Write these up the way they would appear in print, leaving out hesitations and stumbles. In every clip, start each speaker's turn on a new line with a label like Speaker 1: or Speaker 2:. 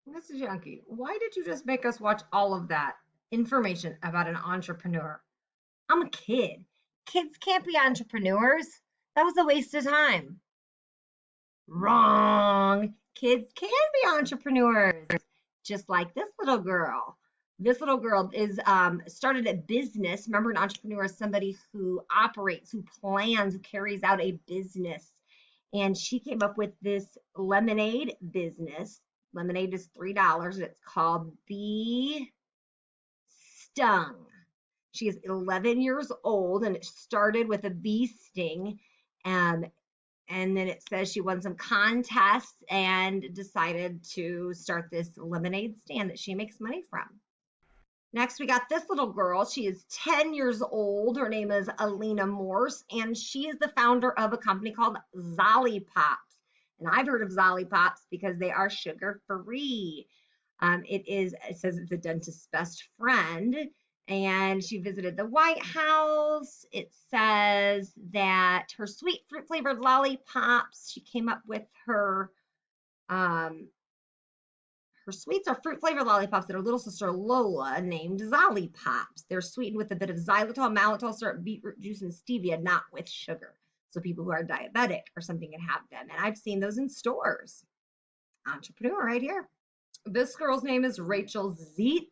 Speaker 1: Mrs. Yankee, why did you just make us watch all of that information about an entrepreneur? I'm a kid. Kids can't be entrepreneurs. That was a waste of time. Wrong. Kids can be entrepreneurs, just like this little girl. This little girl is started a business. Remember, an entrepreneur is somebody who operates, who plans, who carries out a business. And she came up with this lemonade business. Lemonade is $3. It's called Bee Stung. She is 11 years old, and it started with a bee sting. Um, and then it says she won some contests and decided to start this lemonade stand that she makes money from. Next, we got this little girl. She is 10 years old. Her name is Alina Morse, and she is the founder of a company called Zollie Pops. And I've heard of Zollie Pops because they are sugar free. It says it's a dentist's best friend, and she visited the White House. It says that her sweet fruit flavored lollipops, she came up with um, her sweets are fruit flavored lollipops that her little sister Lola named Zollie Pops. They're sweetened with a bit of xylitol, maltitol syrup, beetroot juice, and stevia, not with sugar. So people who are diabetic or something can have them. And I've seen those in stores. Entrepreneur right here. This girl's name is Rachel Zeitz,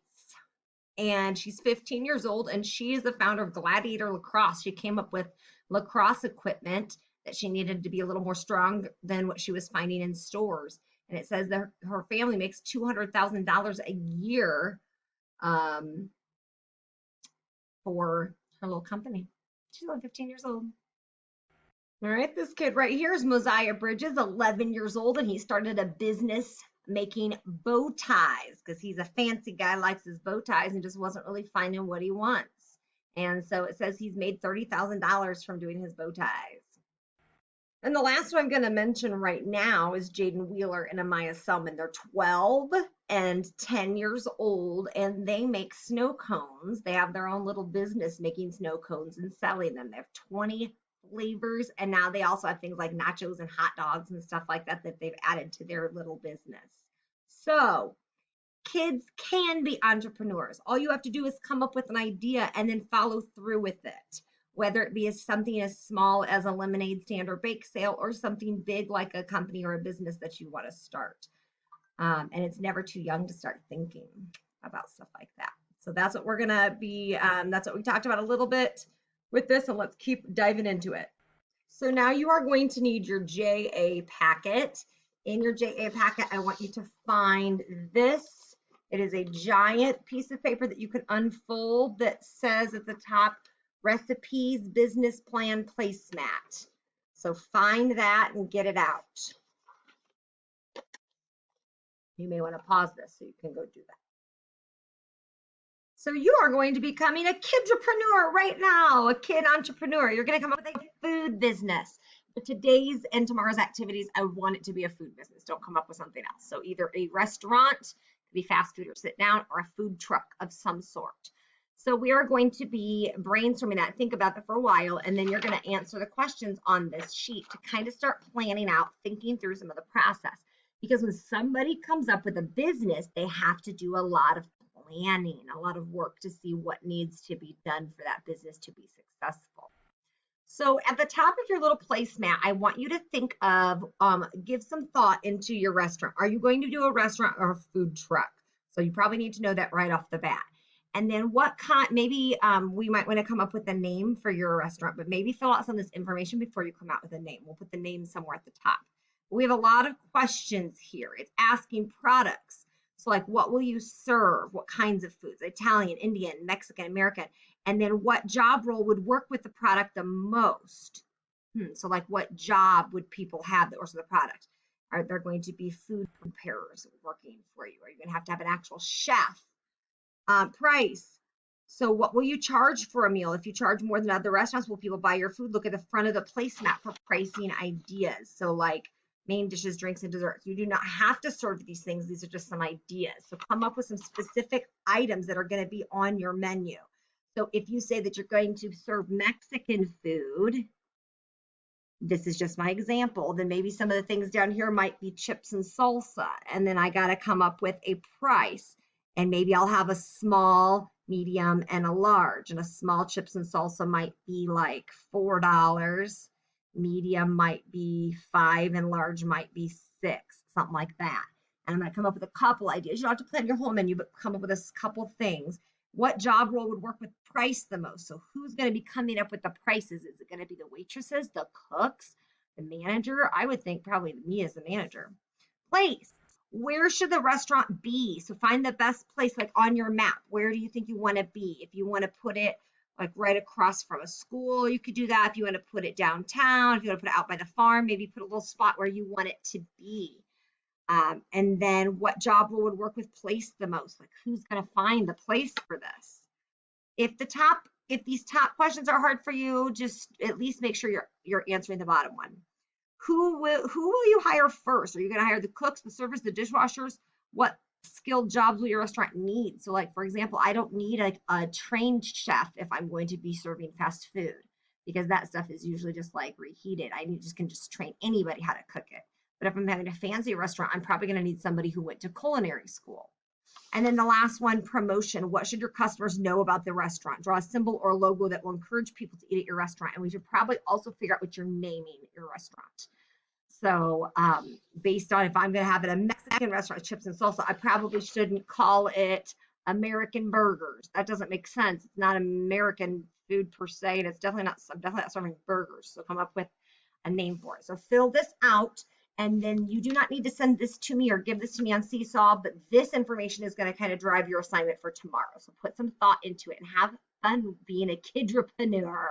Speaker 1: and she's 15 years old, and she is the founder of Gladiator Lacrosse. She came up with lacrosse equipment that she needed to be a little more strong than what she was finding in stores. And it says that her family makes $200,000 a year um, for her little company. She's only 15 years old. All right, this kid right here is Mosiah Bridges, 11 years old, and he started a business making bow ties because he's a fancy guy, likes his bow ties, and just wasn't really finding what he wants. And so it says he's made $30,000 from doing his bow ties. And the last one I'm going to mention right now is Jaden Wheeler and Amaya Selman. They're 12 and 10 years old, and they make snow cones. They have their own little business making snow cones and selling them. They have 20 flavors, and now they also have things like nachos and hot dogs and stuff like that that they've added to their little business. So kids can be entrepreneurs. All you have to do is come up with an idea and then follow through with it, whether it be as something as small as a lemonade stand or bake sale, or something big like a company or a business that you want to start. And it's never too young to start thinking about stuff like that. So that's what we're going to be, that's what we talked about a little bit with this, and let's keep diving into it. So now you are going to need your JA packet. In your JA packet, I want you to find this. It is a giant piece of paper that you can unfold that says at the top, recipes, business plan, placemat. So find that and get it out. You may want to pause this so you can go do that. So you are going to be becoming a kidrepreneur right now, a kid entrepreneur. You're going to come up with a food business. For today's and tomorrow's activities, I want it to be a food business. Don't come up with something else. So either a restaurant, could be fast food or sit down, or a food truck of some sort. So we are going to be brainstorming that, think about that for a while, and then you're going to answer the questions on this sheet to kind of start planning out, thinking through some of the process. Because when somebody comes up with a business, they have to do a lot of planning, a lot of work to see what needs to be done for that business to be successful. So at the top of your little placemat, I want you to think of, give some thought into your restaurant. Are you going to do a restaurant or a food truck? So you probably need to know that right off the bat. And then what kind, maybe we might want to come up with a name for your restaurant, but maybe fill out some of this information before you come out with a name. We'll put the name somewhere at the top. We have a lot of questions here. It's asking products. So like, what will you serve? What kinds of foods? Italian, Indian, Mexican, American. And then what job role would work with the product the most? So like, what job would people have that works with the product? Are there going to be food preparers working for you? Are you going to have an actual chef? Price. So what will you charge for a meal? If you charge more than other restaurants, will people buy your food? Look at the front of the placemat for pricing ideas. So like main dishes, drinks, and desserts. You do not have to serve these things. These are just some ideas. So come up with some specific items that are going to be on your menu. So if you say that you're going to serve Mexican food, This is just my example. Then maybe some of the things down here might be chips and salsa. And then I got to come up with a price. And maybe I'll have a small, medium, and a large. And a small chips and salsa might be like $4. Medium might be 5, and large might be 6, something like that. And I'm going to come up with a couple ideas. You don't have to plan your whole menu, but come up with a couple things. What job role would work with price the most? So who's going to be coming up with the prices? Is it going to be the waitresses, the cooks, the manager? I would think probably me as the manager. Place. Where should the restaurant be? So find the best place like on your map. Where do you think you want to be? If you want to put it like right across from a school, you could do that. If you want to put it downtown, if you want to put it out by the farm, maybe put a little spot where you want it to be. And then what job role would work with place the most? Like who's going to find the place for this? If these top questions are hard for you, just at least make sure you're answering the bottom one. Who will you hire first? Are you going to hire the cooks, the servers, the dishwashers? What skilled jobs will your restaurant need? So like, for example, I don't need like a trained chef if I'm going to be serving fast food, because that stuff is usually just like reheated. Can just train anybody how to cook it. But if I'm having a fancy restaurant, I'm probably going to need somebody who went to culinary school. And then the last one, promotion. What should your customers know about the restaurant? Draw a symbol or logo that will encourage people to eat at your restaurant. And we should probably also figure out what you're naming your restaurant. So based on if I'm going to have it a Mexican restaurant, chips and salsa, I probably shouldn't call it American Burgers. That doesn't make sense. It's not American food per se, and I'm definitely not serving burgers. So come up with a name for it. So fill this out, and then you do not need to send this to me or give this to me on Seesaw, but this information is going to kind of drive your assignment for tomorrow. So put some thought into it and have fun being a kidrepreneur.